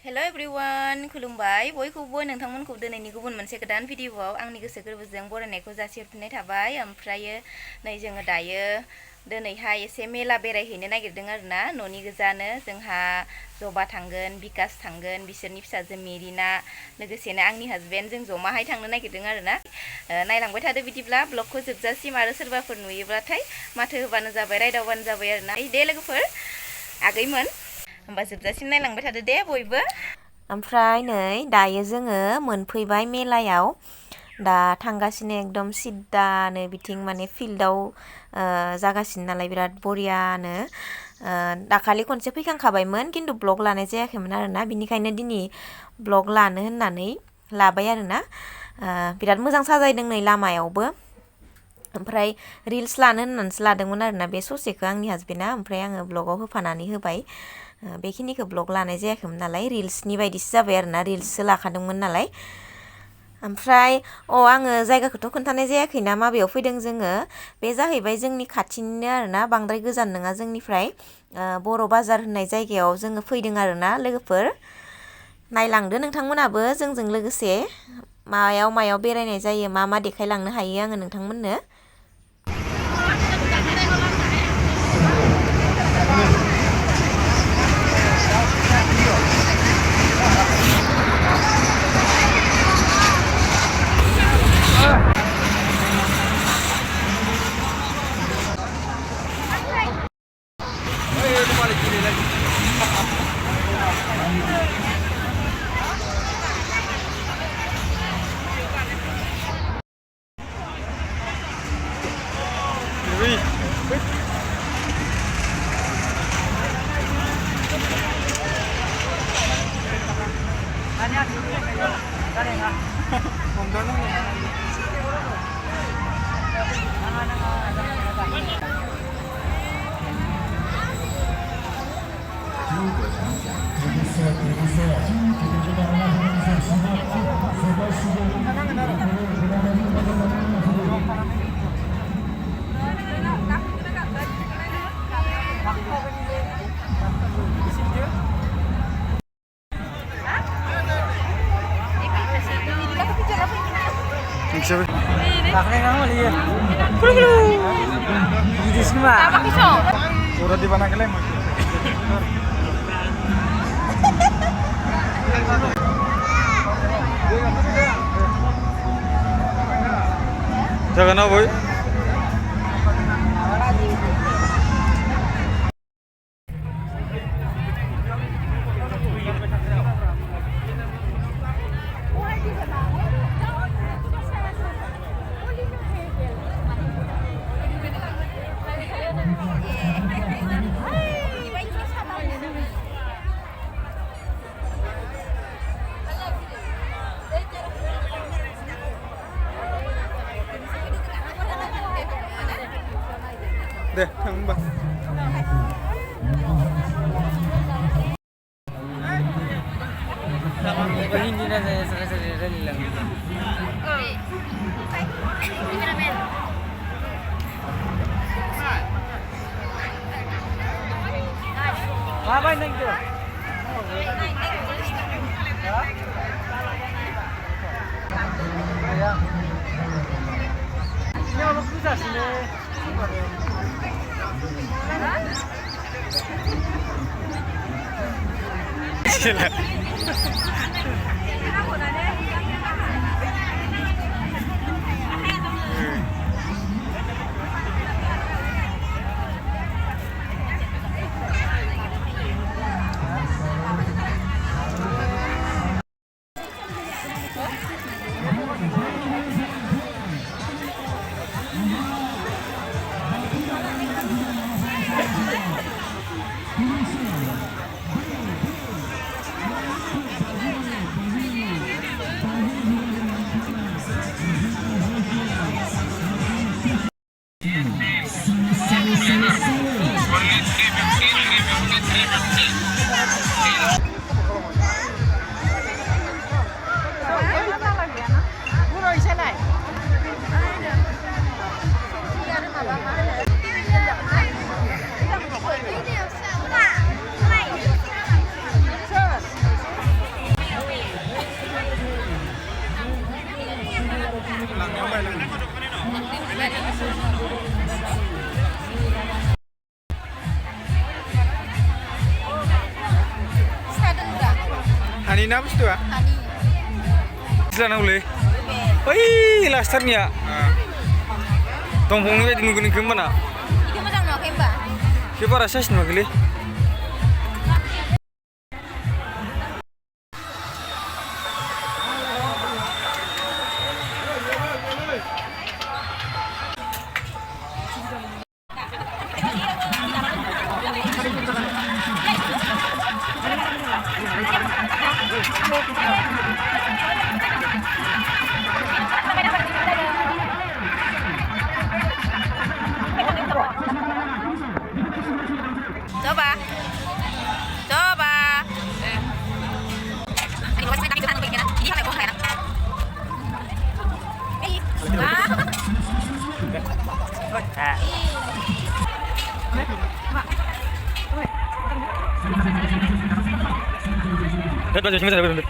हेल' everyone खुलुमबाय बयखौबो नोंथांमोनखौ दिनैनि गुबुन मोनसे गोदान भिडिअ'आव आंनि गोसो गोरबोजों बरायनायखौ जासिहरफिननाय थाबाय। ओमफ्रायो नै जोङो दायो दिनैहाय एसे मेला बेरायहैनो नागिरदों आरोना न'नि गोजानो जोंहा जबा थांगोन बिकास थांगोन बिसोरनि फिसाजो मेरिना लोगोसेनो आंनि हासबेन्ड जों जमाहाय थांनो नागिरदों आरोना नायलांबाय थादो बिदिब्ला ब्लगखौ जोबजासिम आरो सोरबाफोर नुयोब्लाथाय माथो होबानो जाबाय रायदावबानो जाबाय आरोना दे लोगोफोर आगैमोन होमबा जोबजासिम नायलांबाय थादो दे बयबो। ओमफ्राय नै दायो जोङो मोनफैबाय मेलायाव दा थांगासिनो एकदम सिद्दानो बिथिं माने फिल्डआव जागासिनो नालाय बिराद बरियानो दाखालि खनसे फैखांखाबायमोन खिन्थु ब्लग लानाय जायाखैमोन आरोना बिनिखायनो दिनै ब्लग लानो होननानै लाबाय आरोना बिराद मोजां साजायदों नै लामायावबो ओमफ्राय रिल्स लानो होननानैसो लादोंमोन आरोना बे ससेखौ आंनि हासबेन्डआ ओमफ्राय आङो ब्लगाव होफानानै होबाय बेखिनिखौ ब्लग लानाय जायाखैमोन नालाय रिल्सनि बायदिसो जाबाय आरोना रिल्ससो लाखादोंमोन नालाय ओमफ्राय आङो जायगाखौथ' खोन्थानाय जायाखैना माबेयाव फैदों जोङो बे जाहैबाय जोंनि खाथिनिनो आरोना बांद्राय गोजान नङा जोंनिफ्राय बर' बाजार होननाय जायगायाव जोङो फैदों आरोना लोगोफोर नायलांदो नोंथांमोनाबो जोंजों लोगोसे मायाव मायाव बेरायनाय जायो मा मा देखायलांनो हायो आङो नोंथांमोननो Udah di mana kalian? Jangan apa, boy? Deh, mbak. Hindi na sa sarili lang. Apa yang itu? Ya. Ya, lu bisa sini. Gila. हानि ना बुस्थुआ हानि लानांगौलै बै लास्टारनिया दंफांनि बायदि नुगोन इखो होमबाना इखो मोजां नुवाखै होमबा इखो बारा साइस नुवाखैलै coba coba ini pasti kita kan bikin ini kan enak Lihat sini saya bener.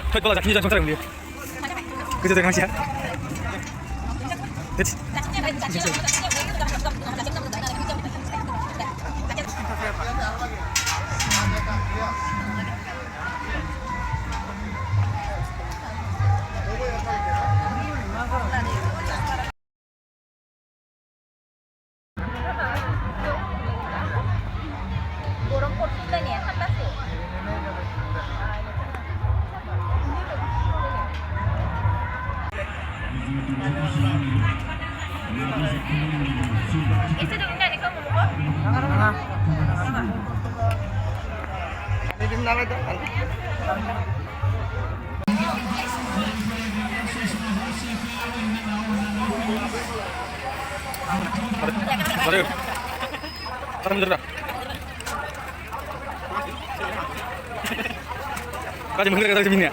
Lihat bola kaki jangan sebentar dia. Kerja dengan siapa? Lihat. Borong portulan ya, atas ya. Itu dong enggak nih kamu mau? Ini di mana tuh? Aduh. Sekarang bener dah. Kaji mungkin kata sini ya.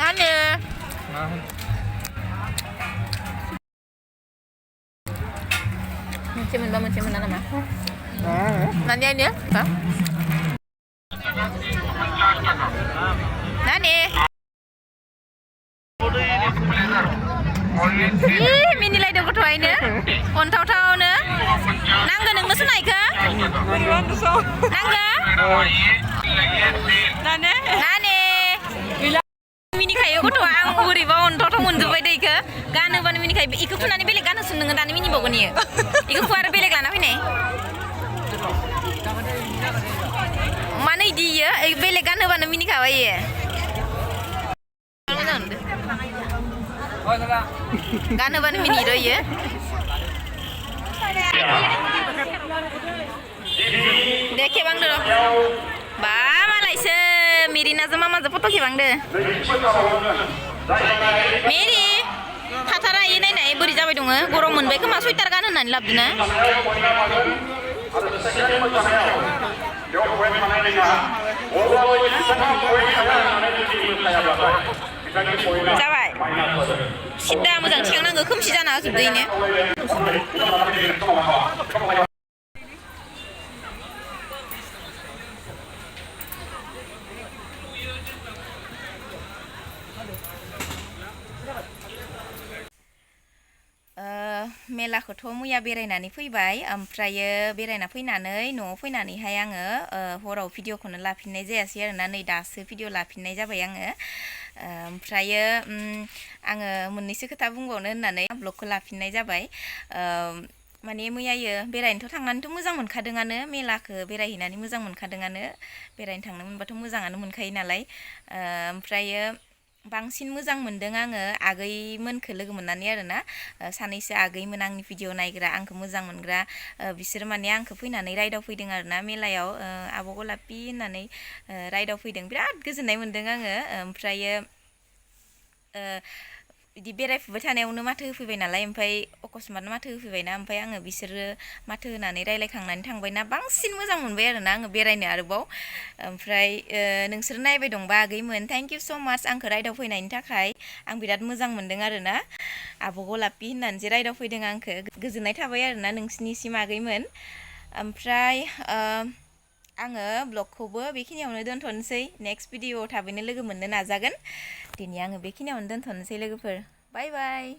Nane. Mencium mana mah? Nanya ini ya? Nane. Ih, mini lay dong ketua ini. Ontau-tau ne. Nangga neng mesin naik ke? Nangga? Nane? Nane. Mini kayu ketua ang uri bawa ontau-tau mundur pada ike. Gana bana mini kayu. Iku pun nani belik gana seneng ngan mini bawa ni. Iku kuara belik lana pine. Mana dia? Belik gana bana mini kayu ya. Oh, salah. Gana bana mini do ya. Deke bang dulu. Ba malai se Miri na zama maza foto ke bang de. Miri Tatara ini nai beri jabai dong gorong mun baik masuk itar kan nan lab dina. Jabai. Sudah muzang ciang nang gekum si jana sudah ini. मेलाखौथ' मैया बेरायनानै फैबाय ओमफ्रायो बेरायना फैनानै न'आव फैनानैहाय आङो हराव भिडिअखौनो लाफिननाय जायासै आरोना नै दासो भिडिअ लाफिननाय जाबाय आङो ओमफ्रायो आङो मोननैसो खोथा बुंबावनो होननानै ब्लगखौ लाफिननाय जाबाय माने मैयायो बेरायनोथ' थांनानैथ' मोजां मोनखादोंआनो मेलाखौ बेरायहैनानै मोजां मोनखादोंआनो बेरायनो थांनो मोनबाथ' मोजाङानो मोनखायो नालाय ओमफ्रायो बांसिन मोजां मोनदों आङो आगैमोनखौ लोगो मोननानै आरोना सानैसो आगैमोन आंनि भिडिअ नायग्रा आंखौ मोजां मोनग्रा बिसोर माने आंखौ फैनानै राइडआव फैदों आरोना मेलायाव आब' गलापि होननानै राइडआव फैदों बिराद गोजोननाय मोनदों आङो ओमफ्रायो बिदि बेरायफुबाय थानायावनो माथो होफैबाय नालाय ओमफ्राय अकस्मात माथो होफैबायना ओमफ्राय आङो बिसोरो माथो होनानै रायलायखांनानै थांबायना बांसिन मोजां मोनबाय आरोना आङो बेरायनो आरोबाव ओमफ्राय नोंसोर नायबाय दंबा आगैमोन थेंक इउ स' माच आंखौ राइडआव फैनायनि थाखाय आं बिराद मोजां मोनदों आरोना आब' गलापि होननानै जे राइडआव फैदों आंखौ गोजोननाय थाबाय आरोना नोंसिनिसिम आगैमोन ओमफ्राय आङो ब्लगखौबो बेखिनियावनो दोनथ'नोसै नेक्स्ट भिडिअ थाबैनो लोगो मोननो नाजागोन दिनै आङो बेखिनियावनो दोनथ'नोसै लोगोफोर बाय बाय